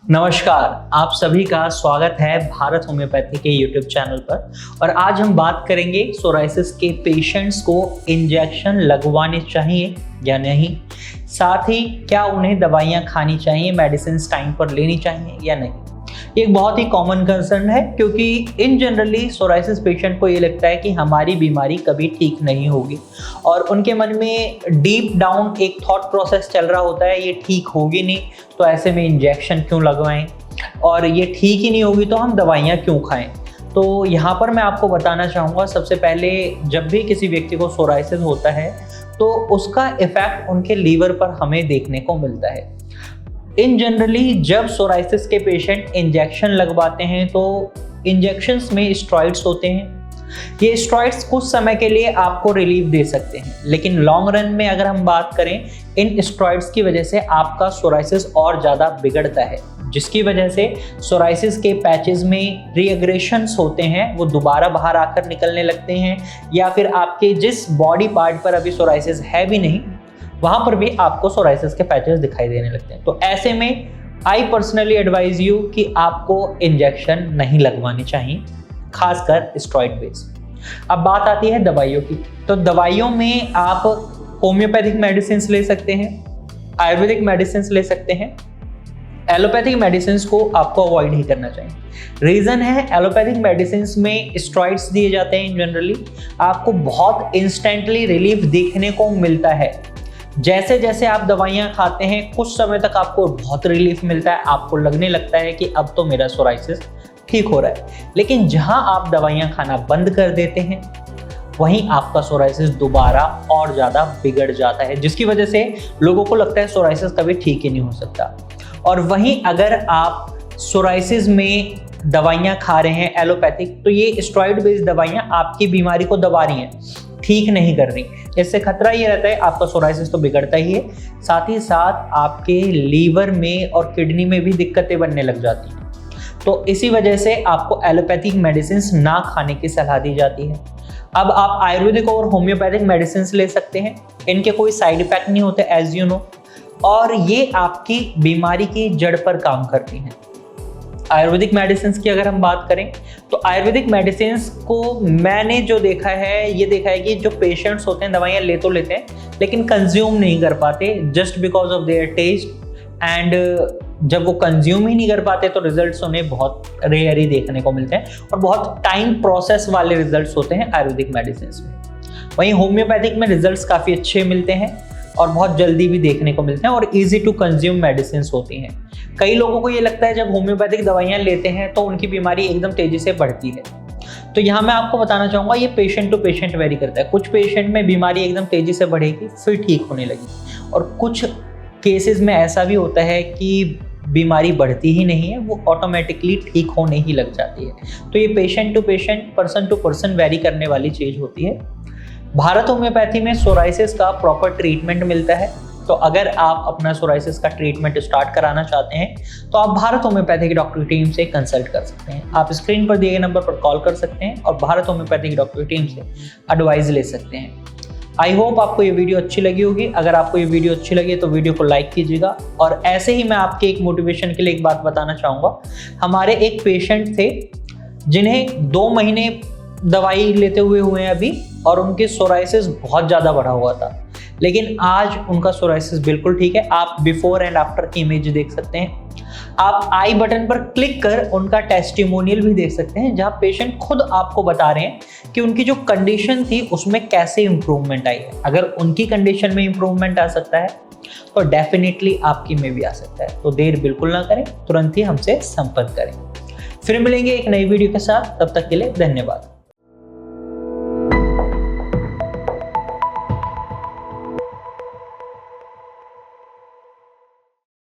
नमस्कार, आप सभी का स्वागत है भारत होम्योपैथी के यूट्यूब चैनल पर। और आज हम बात करेंगे सोराइसिस के पेशेंट्स को इंजेक्शन लगवाने चाहिए या नहीं, साथ ही क्या उन्हें दवाइयाँ खानी चाहिए, मेडिसिन टाइम पर लेनी चाहिए या नहीं। ये एक बहुत ही कॉमन कंसर्न है क्योंकि इन जनरली सोराइसिस पेशेंट को ये लगता है कि हमारी बीमारी कभी ठीक नहीं होगी और उनके मन में डीप डाउन एक थॉट प्रोसेस चल रहा होता है, ये ठीक होगी नहीं तो ऐसे में इंजेक्शन क्यों लगवाएं, और ये ठीक ही नहीं होगी तो हम दवाइयाँ क्यों खाएं। तो यहाँ पर मैं आपको बताना चाहूँगा, सबसे पहले जब भी किसी व्यक्ति को सोराइसिस होता है तो उसका इफेक्ट उनके लीवर पर हमें देखने को मिलता है। इन जनरली जब सोराइसिस के पेशेंट इंजेक्शन लगवाते हैं तो इंजेक्शंस में स्टेरॉइड्स होते हैं। ये स्टेरॉइड्स कुछ समय के लिए आपको रिलीफ दे सकते हैं, लेकिन लॉन्ग रन में अगर हम बात करें, इन स्टेरॉइड्स की वजह से आपका सोराइसिस और ज़्यादा बिगड़ता है, जिसकी वजह से सोराइसिस के पैचेस में रीएग्रेशंस होते हैं, वो दोबारा बाहर आकर निकलने लगते हैं, या फिर आपके जिस बॉडी पार्ट पर अभी सोराइसिस है भी नहीं वहाँ पर भी आपको सोराइसिस के पैचेस दिखाई देने लगते हैं। तो ऐसे में आई पर्सनली एडवाइज यू कि आपको इंजेक्शन नहीं लगवानी चाहिए, खासकर स्टेरॉइड बेस्ड। अब बात आती है दवाइयों की, तो दवाइयों में आप होम्योपैथिक मेडिसिन ले सकते हैं, आयुर्वेदिक मेडिसिन ले सकते हैं। एलोपैथिक मेडिसिन को आपको अवॉइड ही करना चाहिए। रीज़न है, एलोपैथिक मेडिसिन में स्टेरॉइड्स दिए जाते हैं, जनरली आपको बहुत इंस्टेंटली रिलीफ देखने को मिलता है। जैसे जैसे आप दवाइयाँ खाते हैं कुछ समय तक आपको बहुत रिलीफ मिलता है, आपको लगने लगता है कि अब तो मेरा सोराइसिस ठीक हो रहा है। लेकिन जहाँ आप दवाइयाँ खाना बंद कर देते हैं वहीं आपका सोराइसिस दोबारा और ज़्यादा बिगड़ जाता है, जिसकी वजह से लोगों को लगता है सोराइसिस कभी ठीक ही नहीं हो सकता। और वहीं अगर आप सोराइसिस में दवाइयाँ खा रहे हैं एलोपैथिक, तो ये स्टेरॉइड बेस्ड दवाइयाँ आपकी बीमारी को दबा रही हैं, ठीक नहीं कर रही। इससे खतरा ये रहता है आपका सोराइसिस तो बिगड़ता ही है, साथ ही साथ आपके लीवर में और किडनी में भी दिक्कतें बनने लग जाती हैं। तो इसी वजह से आपको एलोपैथिक मेडिसिन ना खाने की सलाह दी जाती है। अब आप आयुर्वेदिक और होम्योपैथिक मेडिसिन ले सकते हैं, इनके कोई साइड इफेक्ट नहीं होते एज यू नो, और ये आपकी बीमारी की जड़ पर काम करती हैं। आयुर्वेदिक मेडिसिन की अगर हम बात करें तो आयुर्वेदिक मेडिसिन को मैंने जो देखा है, ये देखा है कि जो पेशेंट्स होते हैं दवाइयाँ ले तो लेते हैं लेकिन कंज्यूम नहीं कर पाते, just because of their taste. And जब वो कंज्यूम ही नहीं कर पाते तो रिजल्ट्स उन्हें बहुत रेयर ही देखने को मिलते हैं और बहुत टाइम प्रोसेस वाले रिजल्ट्स होते हैं आयुर्वेदिक मेडिसिन में। वहीं होम्योपैथिक में रिजल्ट्स काफ़ी अच्छे मिलते हैं और बहुत जल्दी भी देखने को मिलते हैं और इजी टू कंज्यूम मेडिसिन होती हैं। कई लोगों को ये लगता है जब होम्योपैथिक दवाइयाँ लेते हैं तो उनकी बीमारी एकदम तेजी से बढ़ती है। तो यहाँ मैं आपको बताना चाहूँगा, ये पेशेंट टू पेशेंट वेरी करता है। कुछ पेशेंट में बीमारी एकदम तेजी से बढ़ेगी फिर ठीक होने लगी, और कुछ केसेस में ऐसा भी होता है कि बीमारी बढ़ती ही नहीं है, वो ऑटोमेटिकली ठीक होने ही लग जाती है। तो ये patient to patient, person to person vary करने वाली चीज़ होती है। भारत होम्योपैथी में सोराइसिस का प्रॉपर ट्रीटमेंट मिलता है, तो अगर आप अपना सोराइसिस का ट्रीटमेंट स्टार्ट कराना चाहते हैं तो आप भारत होम्योपैथी की डॉक्टर की टीम से कंसल्ट कर सकते हैं। आप स्क्रीन पर दिए गए नंबर पर कॉल कर सकते हैं और भारत होम्योपैथी की डॉक्टर की टीम से एडवाइस ले सकते हैं। आई होप आपको ये वीडियो अच्छी लगी होगी। अगर आपको ये वीडियो अच्छी लगी तो वीडियो को लाइक कीजिएगा। और ऐसे ही मैं आपके एक मोटिवेशन के लिए एक बात बताना चाहूँगा, हमारे एक पेशेंट थे जिन्हें 2 महीने दवाई लेते हुए हैं अभी, और उनके सोराइसिस बहुत ज़्यादा बढ़ा हुआ था, लेकिन आज उनका सोराइसिस बिल्कुल ठीक है। आप बिफोर एंड आफ्टर की इमेज देख सकते हैं। आप आई बटन पर क्लिक कर उनका टेस्टिमोनियल भी देख सकते हैं, जहां पेशेंट खुद आपको बता रहे हैं कि उनकी जो कंडीशन थी उसमें कैसे इंप्रूवमेंट आई है। अगर उनकी कंडीशन में इंप्रूवमेंट आ सकता है तो डेफिनेटली आपकी में भी आ सकता है। तो देर बिल्कुल ना करें, तुरंत ही हमसे संपर्क करें। फिर मिलेंगे एक नई वीडियो के साथ, तब तक के लिए धन्यवाद।